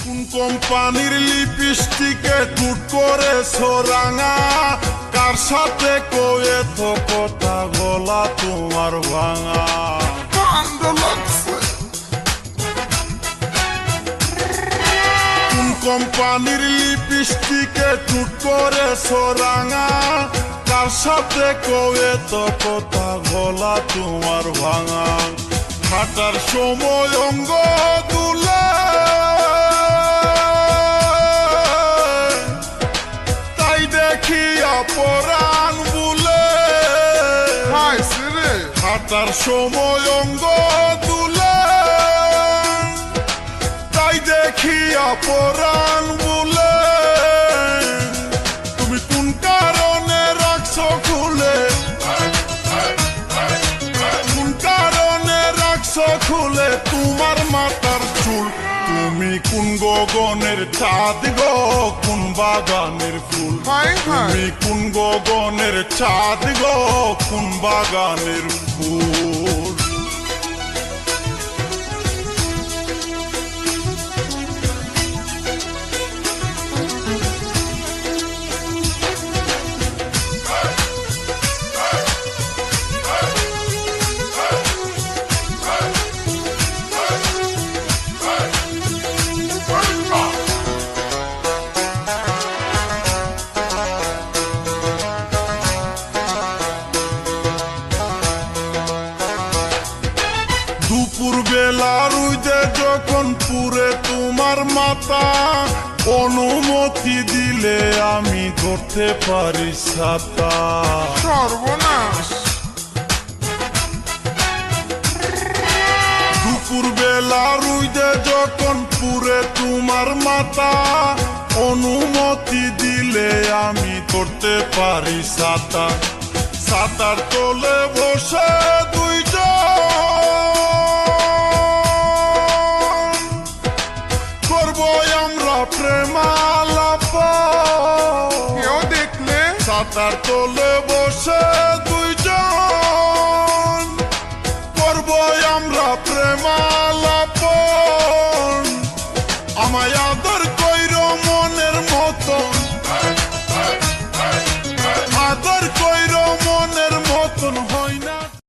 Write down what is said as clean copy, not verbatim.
কোন কোম্পানির লিপস্টিকে টুট করে সোরাঙা, কার সাথে কয়ে তো কথা গলা তোমার ভাঙা। কোন কোম্পানির লিপস্টিকে টুট করে সোরাঙা, কার সাথে কয়ে তো কথা গলা তোমার ভাঙা। হাঁটার সময় অঙ্গ দুলে তাই দেখিয়া পরাণ বুলে, হাঁটার সময় অঙ্গ দুলে তাই দেখিয়া পরাণ বুলে। তুমি কোন কারণে রাখছো খুলে, কোন কারণে রাখছো খুলে তোমার মাথার চুল। তুমি কোন গগনের চাঁদ গো, কোন বাগানের ফুল। তুমি কোন গগনের চাঁদ গো, কোন বাগানের ফুল। দুপুর বেলা রুইদে যখন পুরে তোমার মাথা, অনুমতি দিলে আমি ধরতে পারি ছাতা। সর্বনাশ। দুপুর বেলা রুইদে যখন পুরে তোমার মাথা, অনুমতি দিলে আমি ধরতে পারি ছাতা। ছাতার তলে বসে দুইজন করবো আমরা প্রেমালাপ। কেউ দেখলে ছাতার তলে